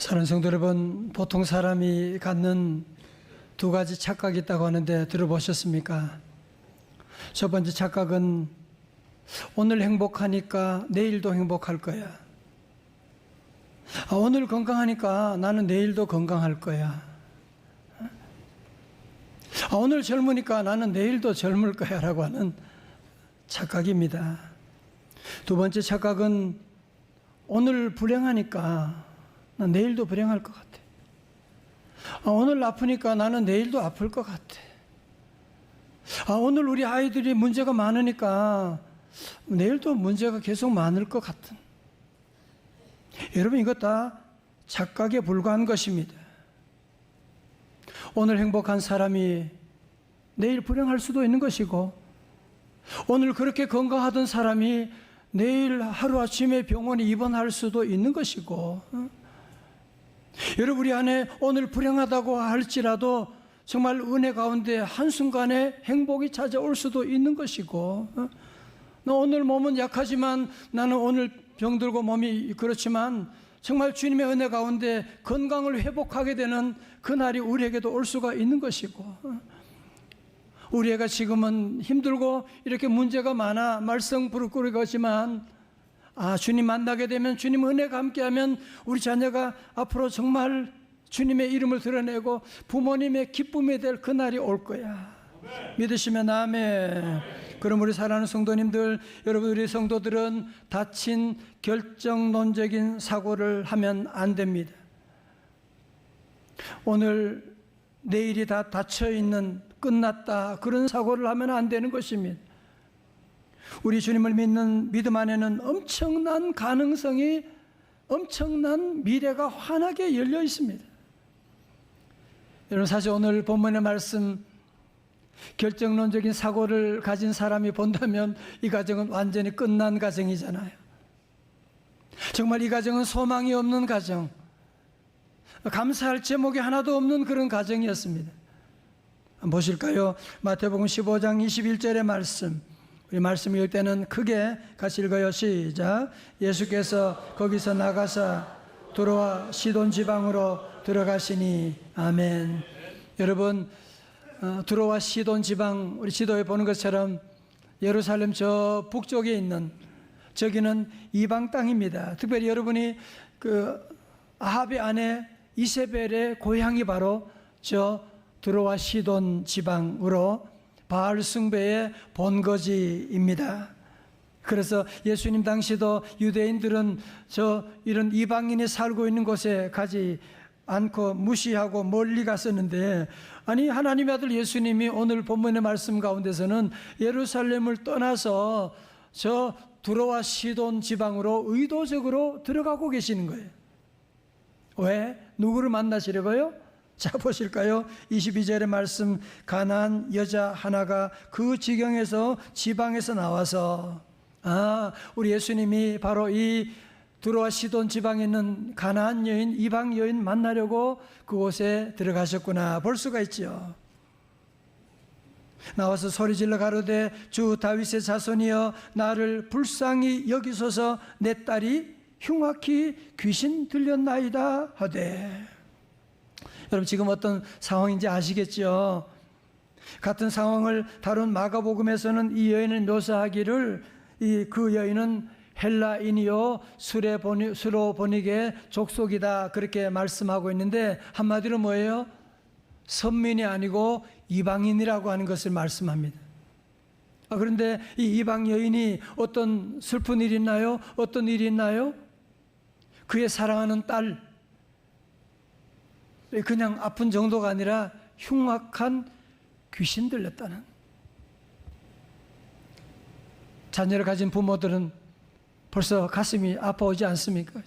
사랑하는 성도 여러분, 보통 사람이 갖는 두 가지 착각이 있다고 하는데 들어보셨습니까? 첫 번째 착각은 오늘 행복하니까 내일도 행복할 거야. 오늘 건강하니까 나는 내일도 건강할 거야. 오늘 젊으니까 나는 내일도 젊을 거야 라고 하는 착각입니다. 두 번째 착각은 오늘 불행하니까 난 내일도 불행할 것 같아. 오늘 아프니까 나는 내일도 아플 것 같아. 오늘 우리 아이들이 문제가 많으니까 내일도 문제가 계속 많을 것 같은. 여러분, 이것 다 착각에 불과한 것입니다. 오늘 행복한 사람이 내일 불행할 수도 있는 것이고, 오늘 그렇게 건강하던 사람이 내일 하루아침에 병원에 입원할 수도 있는 것이고, 여러분, 우리 안에 오늘 불행하다고 할지라도 정말 은혜 가운데 한순간에 행복이 찾아올 수도 있는 것이고, 너 오늘 몸은 약하지만 나는 오늘 병들고 몸이 그렇지만 정말 주님의 은혜 가운데 건강을 회복하게 되는 그날이 우리에게도 올 수가 있는 것이고, 우리 애가 지금은 힘들고 이렇게 문제가 많아 말썽부르고 하지만 주님 만나게 되면, 주님 은혜가 함께하면 우리 자녀가 앞으로 정말 주님의 이름을 드러내고 부모님의 기쁨이 될 그날이 올 거야. 믿으시면 아멘. 그럼 우리 사랑하는 성도님들, 여러분, 우리 성도들은 다친 결정론적인 사고를 하면 안 됩니다. 오늘 내일이 다 닫혀있는, 끝났다, 그런 사고를 하면 안 되는 것입니다. 우리 주님을 믿는 믿음 안에는 엄청난 가능성이, 엄청난 미래가 환하게 열려 있습니다. 여러분, 사실 오늘 본문의 말씀, 결정론적인 사고를 가진 사람이 본다면 이 가정은 완전히 끝난 가정이잖아요. 정말 이 가정은 소망이 없는 가정, 감사할 제목이 하나도 없는 그런 가정이었습니다. 한번 보실까요? 마태복음 15장 21절의 말씀, 우리 말씀 읽을 때는 크게 같이 읽어요. 시작. 예수께서 거기서 나가사 도로와 시돈 지방으로 들어가시니. 아멘. 여러분, 두로와 시돈 지방, 우리 지도에 보는 것처럼 예루살렘 저 북쪽에 있는, 저기는 이방 땅입니다. 특별히 여러분이 그 아합의 아내 이세벨의 고향이 바로 저 두로와 시돈 지방으로 바알 숭배의 본거지입니다. 그래서 예수님 당시도 유대인들은 저 이런 이방인이 살고 있는 곳에 가지 않고 무시하고 멀리 갔었는데, 아니 하나님의 아들 예수님이 오늘 본문의 말씀 가운데서는 예루살렘을 떠나서 저 두로와 시돈 지방으로 의도적으로 들어가고 계시는 거예요. 왜? 누구를 만나시려고요? 자, 보실까요? 22절의 말씀, 가나안 여자 하나가 그 지경에서 지방에서 나와서, 우리 예수님이 바로 이 두로와 시돈 지방에 있는 가나안 여인, 이방 여인 만나려고 그곳에 들어가셨구나 볼 수가 있죠. 나와서 소리질러 가로되, 주 다윗의 자손이여 나를 불쌍히 여기소서, 내 딸이 흉악히 귀신 들렸나이다 하되. 여러분, 지금 어떤 상황인지 아시겠죠? 같은 상황을 다룬 마가복음에서는 이 여인을 묘사하기를, 그 여인은 헬라인이요 수로보닉의 족속이다, 그렇게 말씀하고 있는데, 한마디로 뭐예요? 선민이 아니고 이방인이라고 하는 것을 말씀합니다. 그런데 이 이방 여인이 어떤 슬픈 일이 있나요? 어떤 일이 있나요? 그의 사랑하는 딸, 그냥 아픈 정도가 아니라 흉악한 귀신 들렸다는. 자녀를 가진 부모들은 벌써 가슴이 아파오지 않습니까?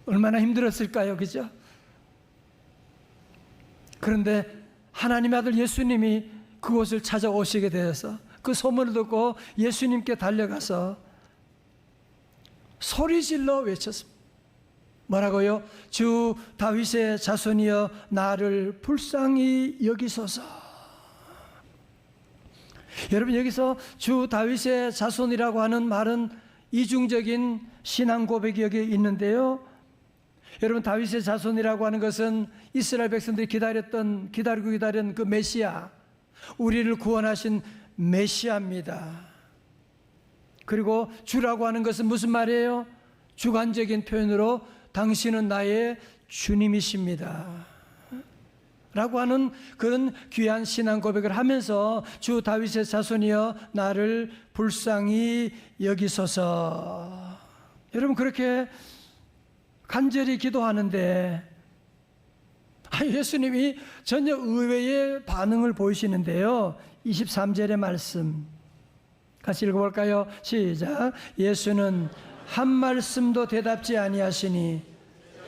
얼마나 힘들었을까요? 그죠? 그런데 하나님의 아들 예수님이 그곳을 찾아오시게 되어서 그 소문을 듣고 예수님께 달려가서 소리질러 외쳤습니다. 뭐라고요? 주 다윗의 자손이여 나를 불쌍히 여기소서. 여러분, 여기서 주 다윗의 자손이라고 하는 말은 이중적인 신앙 고백이 여기 있는데요, 여러분, 다윗의 자손이라고 하는 것은 이스라엘 백성들이 기다리고 기다린 그 메시아, 우리를 구원하신 메시아입니다. 그리고 주라고 하는 것은 무슨 말이에요? 주관적인 표현으로 당신은 나의 주님이십니다 라고 하는 그런 귀한 신앙 고백을 하면서 주 다윗의 자손이여 나를 불쌍히 여기소서. 여러분, 그렇게 간절히 기도하는데 예수님이 전혀 의외의 반응을 보이시는데요. 23절의 말씀 같이 읽어볼까요? 시작. 예수는 한 말씀도 대답지 아니하시니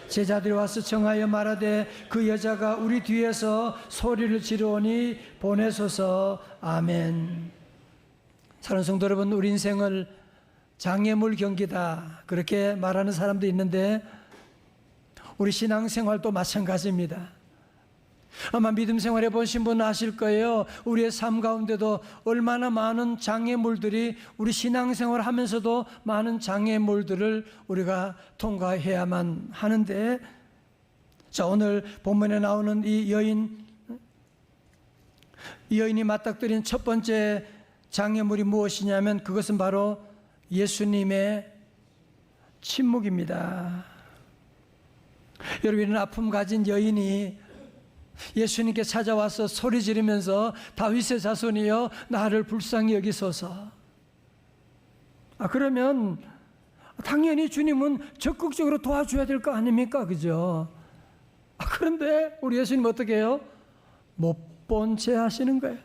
제자들이 와서 청하여 말하되 그 여자가 우리 뒤에서 소리를 지르오니 보내소서. 아멘. 사랑하는 성도 여러분, 우리 인생을 장애물 경기다 그렇게 말하는 사람도 있는데 우리 신앙생활도 마찬가지입니다. 아마 믿음 생활해 보신 분은 아실 거예요. 우리의 삶 가운데도 얼마나 많은 장애물들이, 우리 신앙생활 하면서도 많은 장애물들을 우리가 통과해야만 하는데, 자, 오늘 본문에 나오는 이 여인이 맞닥뜨린 첫 번째 장애물이 무엇이냐면 그것은 바로 예수님의 침묵입니다. 여러분, 이런 아픔 가진 여인이 예수님께 찾아와서 소리 지르면서 다윗의 자손이여 나를 불쌍히 여기소서. 그러면 당연히 주님은 적극적으로 도와줘야 될 거 아닙니까? 그죠? 그런데 우리 예수님 어떻게 해요? 못 본 채 하시는 거예요.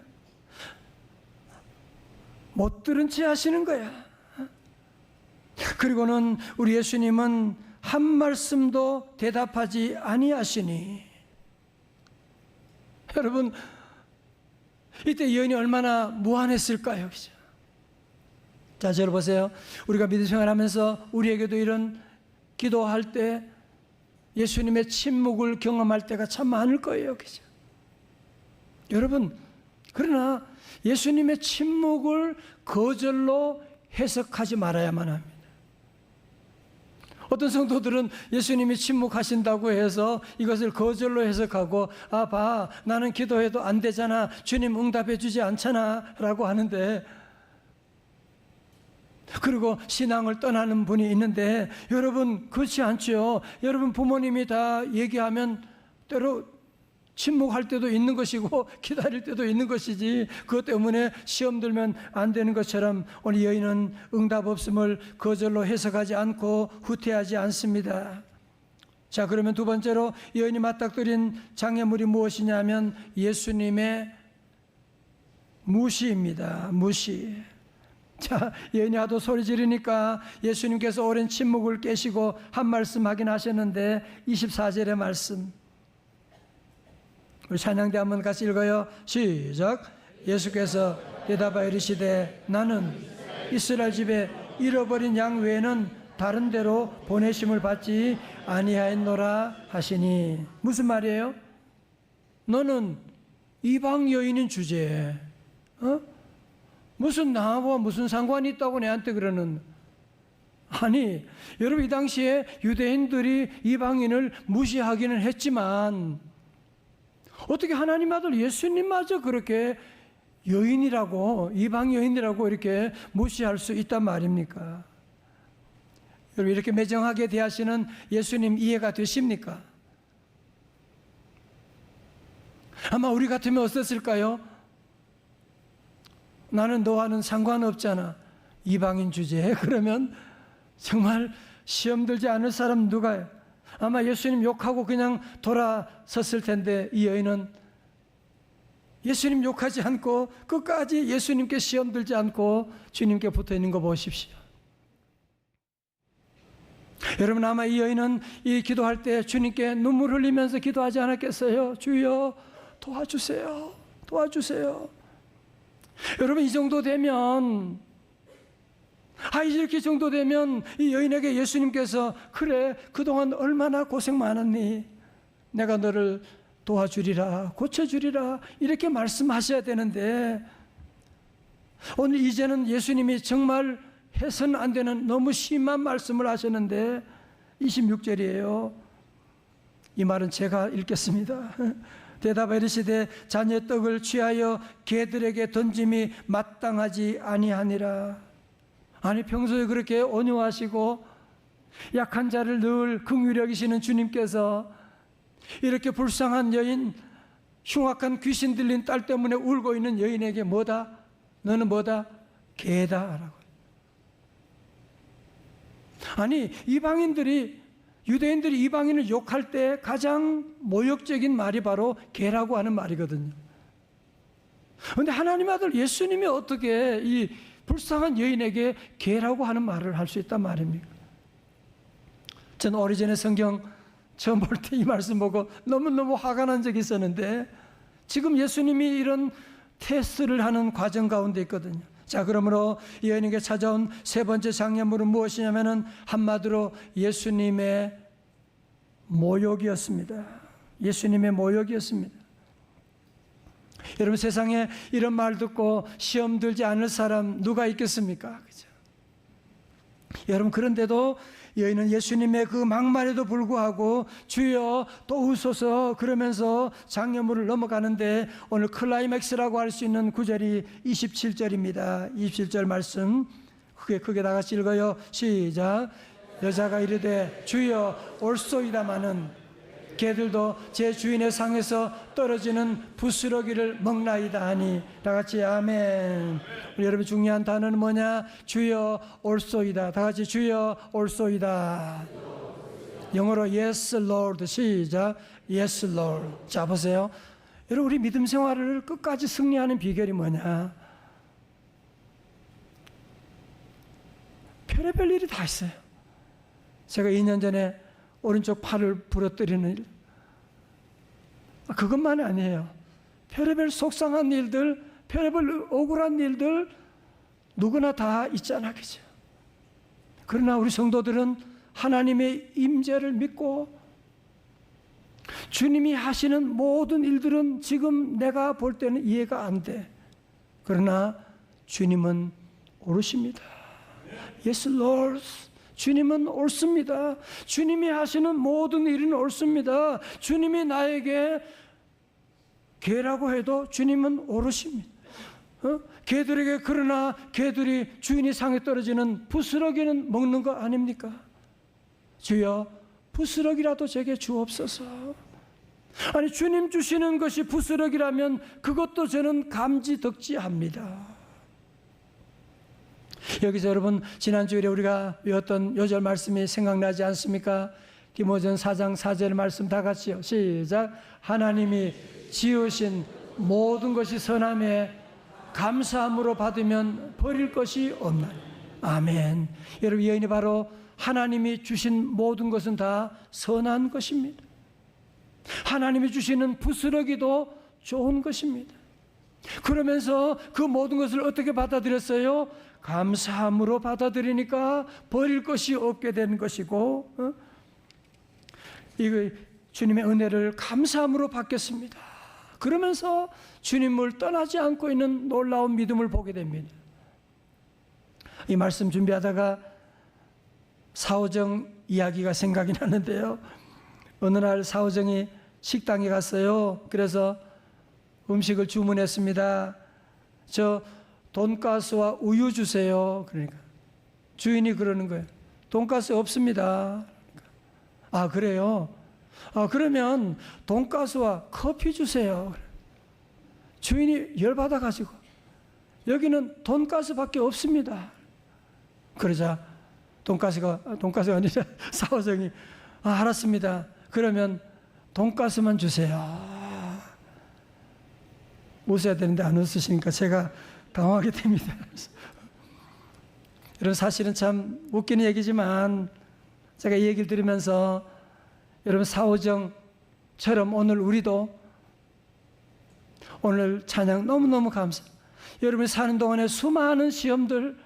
못 들은 채 하시는 거야. 그리고는 우리 예수님은 한 말씀도 대답하지 아니하시니, 여러분, 이때 여인이 얼마나 무안했을까요? 그죠? 자, 저를 보세요. 우리가 믿음 생활하면서 우리에게도 이런 기도할 때 예수님의 침묵을 경험할 때가 참 많을 거예요. 그죠? 여러분, 그러나 예수님의 침묵을 거절로 해석하지 말아야만 합니다. 어떤 성도들은 예수님이 침묵하신다고 해서 이것을 거절로 해석하고, 봐, 나는 기도해도 안 되잖아, 주님 응답해 주지 않잖아 라고 하는데, 그리고 신앙을 떠나는 분이 있는데, 여러분, 그렇지 않죠. 여러분, 부모님이 다 얘기하면 때로 침묵할 때도 있는 것이고 기다릴 때도 있는 것이지, 그것 때문에 시험 들면 안 되는 것처럼 오늘 여인은 응답 없음을 거절로 해석하지 않고 후퇴하지 않습니다. 자, 그러면 두 번째로 여인이 맞닥뜨린 장애물이 무엇이냐면 예수님의 무시입니다. 무시. 자, 여인이 하도 소리 지르니까 예수님께서 오랜 침묵을 깨시고 한 말씀 하긴 하셨는데 24절의 말씀 우리 찬양대 한번 같이 읽어요. 시작. 예수께서 대답하여 이르시되 나는 이스라엘 집에 잃어버린 양 외에는 다른 데로 보내심을 받지 아니하였노라 하시니. 무슨 말이에요? 너는 이방 여인인 주제에 무슨 나와 무슨 상관이 있다고 내한테 그러는. 아니, 여러분, 이 당시에 유대인들이 이방인을 무시하기는 했지만 어떻게 하나님 아들 예수님마저 그렇게 여인이라고, 이방 여인이라고 이렇게 무시할 수 있단 말입니까? 여러분, 이렇게 매정하게 대하시는 예수님 이해가 되십니까? 아마 우리 같으면 어땠을까요? 나는 너와는 상관없잖아, 이방인 주제에. 그러면 정말 시험 들지 않을 사람 누가요? 아마 예수님 욕하고 그냥 돌아섰을 텐데, 이 여인은 예수님 욕하지 않고 끝까지 예수님께 시험 들지 않고 주님께 붙어 있는 거 보십시오. 여러분, 아마 이 여인은 이 기도할 때 주님께 눈물 흘리면서 기도하지 않았겠어요? 주여 도와주세요, 도와주세요. 여러분, 이 정도 되면, 이렇게 정도 되면 이 여인에게 예수님께서 그래, 그동안 얼마나 고생 많았니? 내가 너를 도와주리라, 고쳐주리라, 이렇게 말씀하셔야 되는데, 오늘 이제는 예수님이 정말 해서는 안 되는 너무 심한 말씀을 하셨는데 26절이에요. 이 말은 제가 읽겠습니다. 대답하여 이르시되 자녀의 떡을 취하여 개들에게 던짐이 마땅하지 아니하니라. 아니, 평소에 그렇게 온유하시고 약한 자를 늘 긍휼히 여기시는 주님께서 이렇게 불쌍한 여인, 흉악한 귀신 들린 딸 때문에 울고 있는 여인에게 뭐다? 너는 뭐다? 개다라고. 아니, 유대인들이 이방인을 욕할 때 가장 모욕적인 말이 바로 개라고 하는 말이거든요. 그런데 하나님 아들 예수님이 어떻게 이 불쌍한 여인에게 개라고 하는 말을 할 수 있단 말입니까? 저는 오래전에 성경 처음 볼 때 이 말씀 보고 너무너무 화가 난 적이 있었는데, 지금 예수님이 이런 테스트를 하는 과정 가운데 있거든요. 자, 그러므로 이 여인에게 찾아온 세 번째 장애물은 무엇이냐면은 한마디로 예수님의 모욕이었습니다. 예수님의 모욕이었습니다. 여러분, 세상에 이런 말 듣고 시험 들지 않을 사람 누가 있겠습니까? 그죠? 여러분, 그런데도 여인은 예수님의 그 막말에도 불구하고 주여 도우소서 그러면서 장애물을 넘어가는데, 오늘 클라이맥스라고 할 수 있는 구절이 27절입니다. 27절 말씀 크게 다 같이 읽어요. 시작. 여자가 이르되 주여 올소이다마는 개들도 제 주인의 상에서 떨어지는 부스러기를 먹나이다 하니, 다 같이 아멘. 우리 여러분, 중요한 단어는 뭐냐? 주여 올소이다. 다 같이 주여 올소이다. 영어로 yes Lord. 시작. yes Lord. 자, 보세요. 여러분, 우리 믿음 생활을 끝까지 승리하는 비결이 뭐냐? 별의별 일이 다 있어요. 제가 2년 전에 오른쪽 팔을 부러뜨리는 일, 그것만이 아니에요. 별의별 속상한 일들, 별의별 억울한 일들 누구나 다 있잖아, 그죠? 그러나 우리 성도들은 하나님의 임재를 믿고 주님이 하시는 모든 일들은 지금 내가 볼 때는 이해가 안 돼. 그러나 주님은 옳으십니다. Yes, Lord. 주님은 옳습니다. 주님이 하시는 모든 일은 옳습니다. 주님이 나에게 개라고 해도 주님은 옳으십니다. 개들에게, 그러나 개들이 주인이 상에 떨어지는 부스러기는 먹는 거 아닙니까? 주여 부스러기라도 제게 주옵소서. 아니, 주님 주시는 것이 부스러기라면 그것도 저는 감지덕지합니다. 여기서 여러분, 지난주에 우리가 외웠던 요절 말씀이 생각나지 않습니까? 디모데전 4장 4절 말씀 다 같이요. 시작. 하나님이 지으신 모든 것이 선함에 감사함으로 받으면 버릴 것이 없나니. 아멘. 여러분, 이 여인이 바로 하나님이 주신 모든 것은 다 선한 것입니다. 하나님이 주시는 부스러기도 좋은 것입니다. 그러면서 그 모든 것을 어떻게 받아들였어요? 감사함으로 받아들이니까 버릴 것이 없게 되는 것이고, 이거 주님의 은혜를 감사함으로 받겠습니다. 그러면서 주님을 떠나지 않고 있는 놀라운 믿음을 보게 됩니다. 이 말씀 준비하다가 사오정 이야기가 생각이 나는데요. 어느 날 사오정이 식당에 갔어요. 그래서 음식을 주문했습니다. 저 돈가스와 우유 주세요. 그러니까 주인이 그러는 거예요. 돈가스 없습니다. 아, 그래요? 아, 그러면 돈가스와 커피 주세요. 주인이 열받아 가지고 여기는 돈가스밖에 없습니다. 그러자 돈가스가 아니라 사오정이 알았습니다. 그러면 돈가스만 주세요. 웃어야 되는데 안 웃으시니까 제가 당황하게 됩니다. 여러분, 사실은 참 웃기는 얘기지만 제가 이 얘기를 들으면서 여러분, 사오정처럼 오늘 우리도 오늘 찬양 너무너무 감사. 여러분이 사는 동안에 수많은 시험들,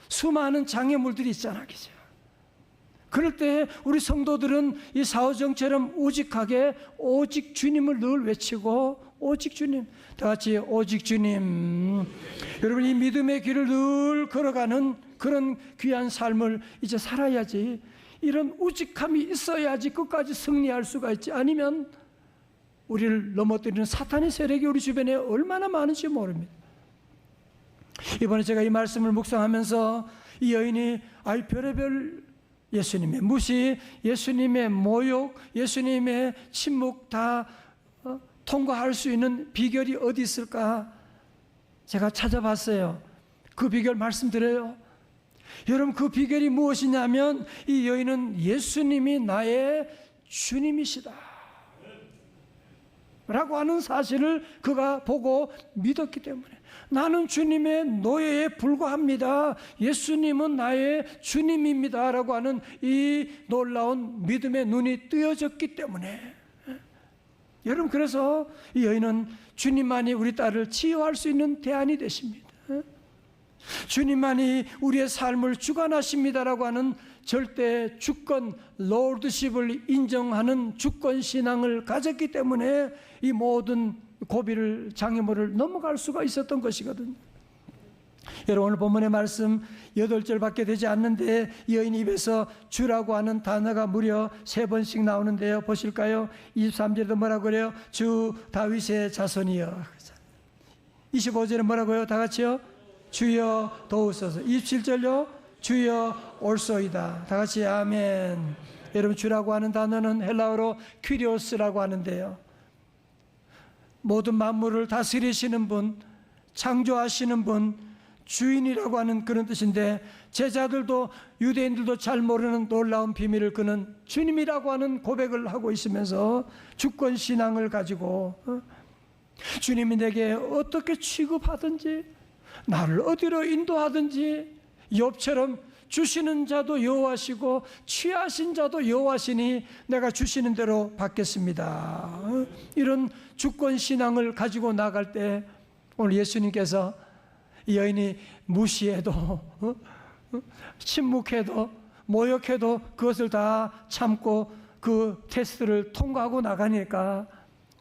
수많은 장애물들이 있잖아, 그죠? 그럴 때 우리 성도들은 이 사오정처럼 우직하게 오직 주님을 늘 외치고, 오직 주님, 다 같이 오직 주님. 여러분, 이 믿음의 길을 늘 걸어가는 그런 귀한 삶을 이제 살아야지. 이런 우직함이 있어야지 끝까지 승리할 수가 있지. 아니면 우리를 넘어뜨리는 사탄의 세력이 우리 주변에 얼마나 많은지 모릅니다. 이번에 제가 이 말씀을 묵상하면서 이 여인이 별의별 예수님의 무시, 예수님의 모욕, 예수님의 침묵 다 통과할 수 있는 비결이 어디 있을까? 제가 찾아봤어요. 그 비결 말씀드려요. 여러분, 그 비결이 무엇이냐면 이 여인은 예수님이 나의 주님이시다 라고 하는 사실을 그가 보고 믿었기 때문에, 나는 주님의 노예에 불과합니다, 예수님은 나의 주님입니다 라고 하는 이 놀라운 믿음의 눈이 뜨여졌기 때문에, 여러분, 그래서 이 여인은 주님만이 우리 딸을 치유할 수 있는 대안이 되십니다. 주님만이 우리의 삶을 주관하십니다라고 하는 절대 주권, 로드십을 인정하는 주권 신앙을 가졌기 때문에 이 모든 고비를, 장애물을 넘어갈 수가 있었던 것이거든요. 여러분, 오늘 본문의 말씀 8절밖에 되지 않는데 이 여인 입에서 주라고 하는 단어가 무려 3번씩 나오는데요. 보실까요? 23절에도 뭐라고 그래요? 주 다윗의 자손이여. 25절에 뭐라고요? 다 같이요? 주여 도우소서. 27절요? 주여 올소이다. 다 같이 아멘. 여러분, 주라고 하는 단어는 헬라어로 퀴리오스라고 하는데요, 모든 만물을 다스리시는 분, 창조하시는 분, 주인이라고 하는 그런 뜻인데, 제자들도, 유대인들도 잘 모르는 놀라운 비밀을 그는 주님이라고 하는 고백을 하고 있으면서 주권 신앙을 가지고 주님이 내게 어떻게 취급하든지, 나를 어디로 인도하든지, 욥처럼 주시는 자도 여호와시고 취하신 자도 여호와시니 내가 주시는 대로 받겠습니다, 이런 주권 신앙을 가지고 나갈 때, 오늘 예수님께서 이 여인이 무시해도 침묵해도 모욕해도 그것을 다 참고 그 테스트를 통과하고 나가니까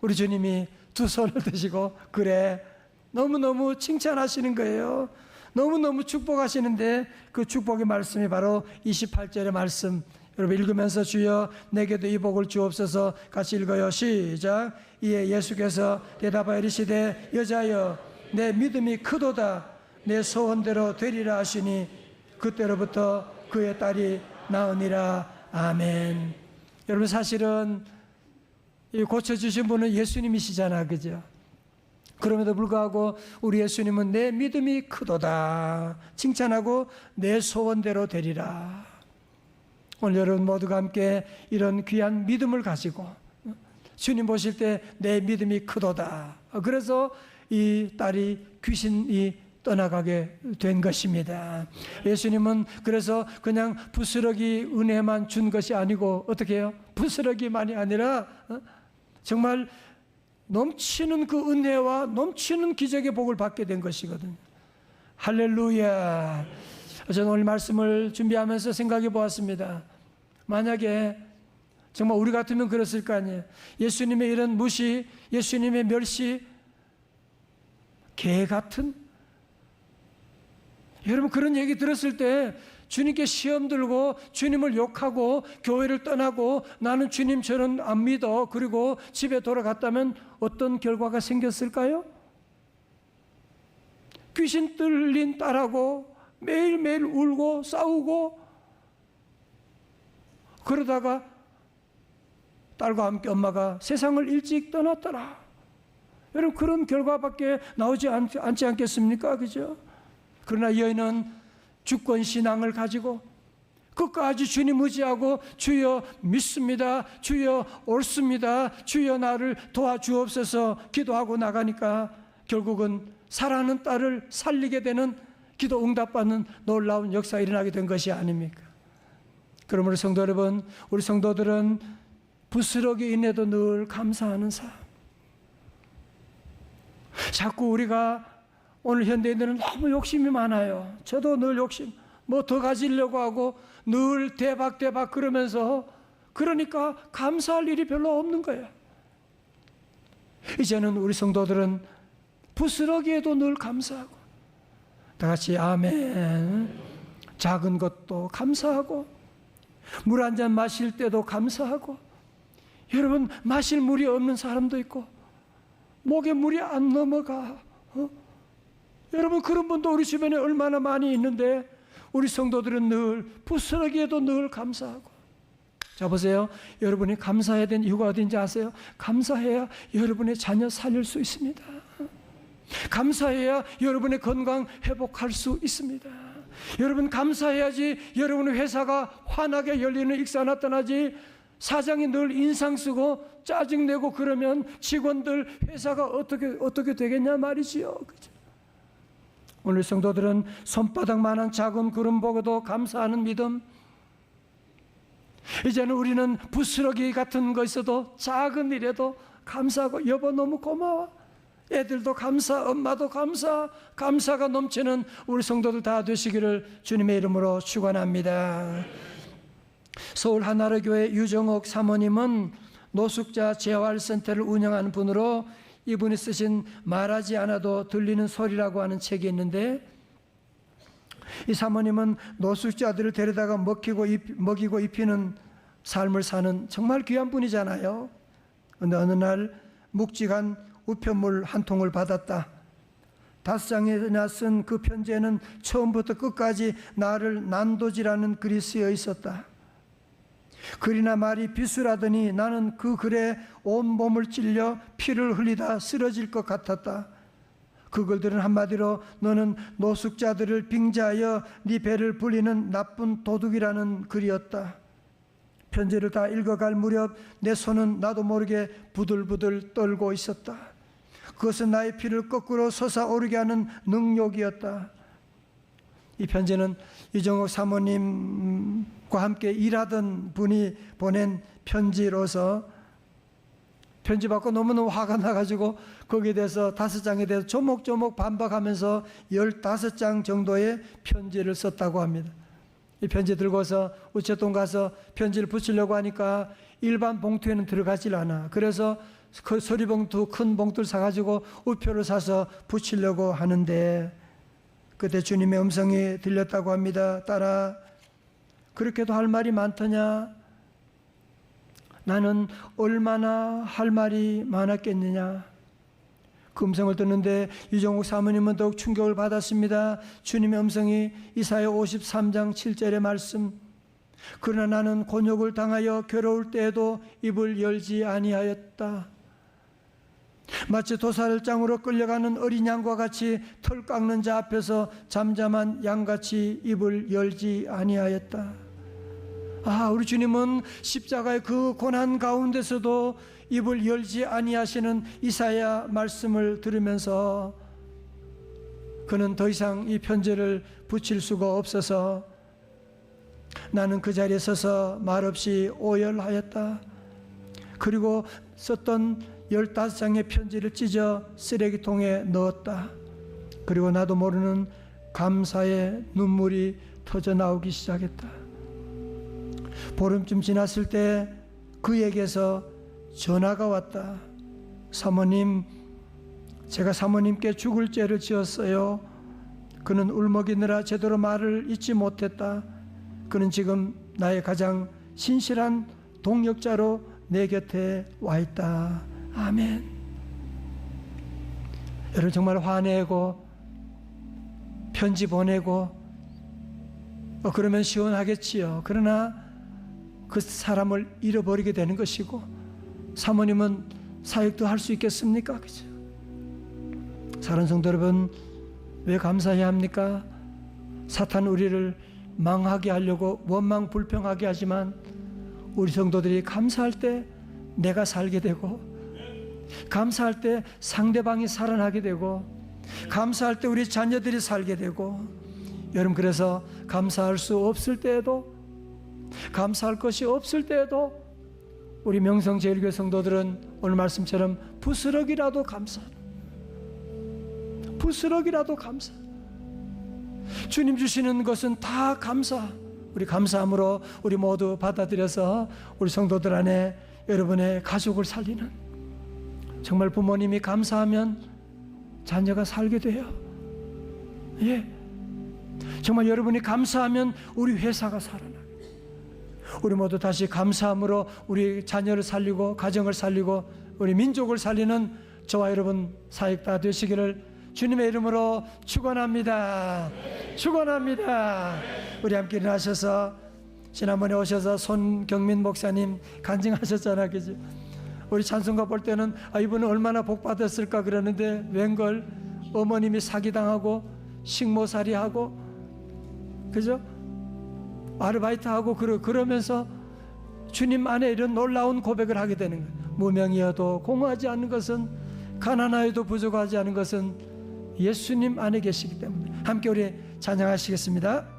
우리 주님이 두 손을 드시고, 그래, 너무너무 칭찬하시는 거예요. 너무너무 축복하시는데, 그 축복의 말씀이 바로 28절의 말씀, 여러분 읽으면서 주여 내게도 이 복을 주옵소서. 같이 읽어요. 시작. 이에 예수께서 대답하여 이르시되 여자여 내 믿음이 크도다, 내 소원대로 되리라 하시니 그때로부터 그의 딸이 나으니라. 아멘. 여러분, 사실은 이 고쳐주신 분은 예수님이시잖아, 그죠? 그럼에도 불구하고 우리 예수님은 내 믿음이 크도다 칭찬하고 내 소원대로 되리라. 오늘 여러분 모두가 함께 이런 귀한 믿음을 가지고 주님 보실 때 내 믿음이 크도다, 그래서 이 딸이 귀신이 떠나가게 된 것입니다. 예수님은 그래서 그냥 부스러기 은혜만 준 것이 아니고, 어떻게 해요? 부스러기만이 아니라 정말 넘치는 그 은혜와 넘치는 기적의 복을 받게 된 것이거든요. 할렐루야. 저는 오늘 말씀을 준비하면서 생각해 보았습니다. 만약에 정말 우리 같으면 그랬을 거 아니에요. 예수님의 이런 무시, 예수님의 멸시, 개 같은, 여러분, 그런 얘기 들었을 때 주님께 시험 들고 주님을 욕하고 교회를 떠나고 나는 주님처럼 안 믿어, 그리고 집에 돌아갔다면 어떤 결과가 생겼을까요? 귀신 들린 딸하고 매일매일 울고 싸우고, 그러다가 딸과 함께 엄마가 세상을 일찍 떠났더라. 여러분, 그런 결과밖에 나오지 않지 않겠습니까? 그죠? 그러나 이 여인은 주권 신앙을 가지고 끝까지 주님 의지하고 주여 믿습니다, 주여 옳습니다, 주여 나를 도와주옵소서 기도하고 나가니까 결국은 사랑하는 딸을 살리게 되는, 기도 응답받는 놀라운 역사가 일어나게 된 것이 아닙니까? 그러므로 성도 여러분, 우리 성도들은 부스러기 인해도 늘 감사하는 삶. 자꾸 우리가, 오늘 현대인들은 너무 욕심이 많아요. 저도 늘 욕심, 뭐 더 가지려고 하고 늘 대박 그러면서, 그러니까 감사할 일이 별로 없는 거예요. 이제는 우리 성도들은 부스러기에도 늘 감사하고, 다 같이 아멘. 작은 것도 감사하고, 물 한 잔 마실 때도 감사하고, 여러분 마실 물이 없는 사람도 있고 목에 물이 안 넘어가. 여러분 그런 분도 우리 주변에 얼마나 많이 있는데 우리 성도들은 늘 부스러기에도 늘 감사하고. 자 보세요. 여러분이 감사해야 되는 이유가 어딘지 아세요? 감사해야 여러분의 자녀 살릴 수 있습니다. 감사해야 여러분의 건강 회복할 수 있습니다. 여러분 감사해야지 여러분의 회사가 환하게 열리는 익사 나타나지. 사장이 늘 인상 쓰고 짜증내고 그러면 직원들 회사가 어떻게 되겠냐 말이지요. 그죠? 오늘 성도들은 손바닥만한 작은 구름 보고도 감사하는 믿음. 이제는 우리는 부스러기 같은 거 있어도 작은 일에도 감사하고, 여보 너무 고마워, 애들도 감사, 엄마도 감사, 감사가 넘치는 우리 성도들 다 되시기를 주님의 이름으로 축원합니다. 서울 하나로교회 유정옥 사모님은 노숙자 재활센터를 운영하는 분으로, 이분이 쓰신 말하지 않아도 들리는 소리라고 하는 책이 있는데, 이 사모님은 노숙자들을 데려다가 먹이고 입히는 삶을 사는 정말 귀한 분이잖아요. 그런데 어느 날 묵직한 우편물 한 통을 받았다. 5장이나 쓴 그 편지에는 처음부터 끝까지 나를 난도질하는 글이 쓰여 있었다. 글이나 말이 비수라더니 나는 그 글에 온몸을 찔려 피를 흘리다 쓰러질 것 같았다. 그 글들은 한마디로 너는 노숙자들을 빙자하여 네 배를 불리는 나쁜 도둑이라는 글이었다. 편지를 다 읽어갈 무렵 내 손은 나도 모르게 부들부들 떨고 있었다. 그것은 나의 피를 거꾸로 솟아오르게 하는 능욕이었다. 이 편지는 유정옥 사모님과 함께 일하던 분이 보낸 편지로서, 편지 받고 너무너무 화가 나가지고 거기에 대해서 5장에 대해서 조목조목 반박하면서 15장 정도의 편지를 썼다고 합니다. 이 편지 들고서 우체통 가서 편지를 붙이려고 하니까 일반 봉투에는 들어가질 않아. 그래서 그 서리봉투 큰 봉투를 사가지고 우표를 사서 붙이려고 하는데, 그때 주님의 음성이 들렸다고 합니다. 딸아, 그렇게도 할 말이 많더냐? 나는 얼마나 할 말이 많았겠느냐? 그 음성을 듣는데 유정옥 사모님은 더욱 충격을 받았습니다. 주님의 음성이 이사야 53장 7절의 말씀, 그러나 나는 곤욕을 당하여 괴로울 때에도 입을 열지 아니하였다. 마치 도살장으로 끌려가는 어린 양과 같이 털 깎는 자 앞에서 잠잠한 양같이 입을 열지 아니하였다. 우리 주님은 십자가의 그 고난 가운데서도 입을 열지 아니하시는 이사야 말씀을 들으면서 그는 더 이상 이 편지를 붙일 수가 없어서 나는 그 자리에 서서 말없이 오열하였다. 그리고 썼던 15장의 편지를 찢어 쓰레기통에 넣었다. 그리고 나도 모르는 감사의 눈물이 터져 나오기 시작했다. 보름쯤 지났을 때 그에게서 전화가 왔다. 사모님, 제가 사모님께 죽을 죄를 지었어요. 그는 울먹이느라 제대로 말을 잇지 못했다. 그는 지금 나의 가장 신실한 동역자로 내 곁에 와 있다. 아멘. 여러분 정말 화내고 편지 보내고 그러면 시원하겠지요. 그러나 그 사람을 잃어버리게 되는 것이고, 사모님은 사역도 할 수 있겠습니까? 그죠? 사랑하는 성도 여러분, 왜 감사해야 합니까? 사탄 우리를 망하게 하려고 원망 불평하게 하지만 우리 성도들이 감사할 때 내가 살게 되고, 감사할 때 상대방이 살아나게 되고, 감사할 때 우리 자녀들이 살게 되고, 여러분 그래서 감사할 수 없을 때에도, 감사할 것이 없을 때에도 우리 명성제일교회 성도들은 오늘 말씀처럼 부스럭이라도 감사, 부스럭이라도 감사, 주님 주시는 것은 다 감사, 우리 감사함으로 우리 모두 받아들여서 우리 성도들 안에 여러분의 가족을 살리는, 정말 부모님이 감사하면 자녀가 살게 돼요. 예, 정말 여러분이 감사하면 우리 회사가 살아나요. 우리 모두 다시 감사함으로 우리 자녀를 살리고 가정을 살리고 우리 민족을 살리는 저와 여러분 사역 다 되시기를 주님의 이름으로 축원합니다. 축원합니다. 우리 함께 일어나셔서 지난번에 오셔서 손경민 목사님 간증하셨잖아, 그죠? 우리 찬송가 볼 때는 이분은 얼마나 복 받았을까 그러는데 웬걸 어머님이 사기당하고 식모살이하고, 그죠? 아르바이트하고 그러면서 주님 안에 이런 놀라운 고백을 하게 되는 거예요. 무명이어도 공허하지 않은 것은, 가난하여도 부족하지 않은 것은 예수님 안에 계시기 때문에. 함께 우리 찬양하시겠습니다.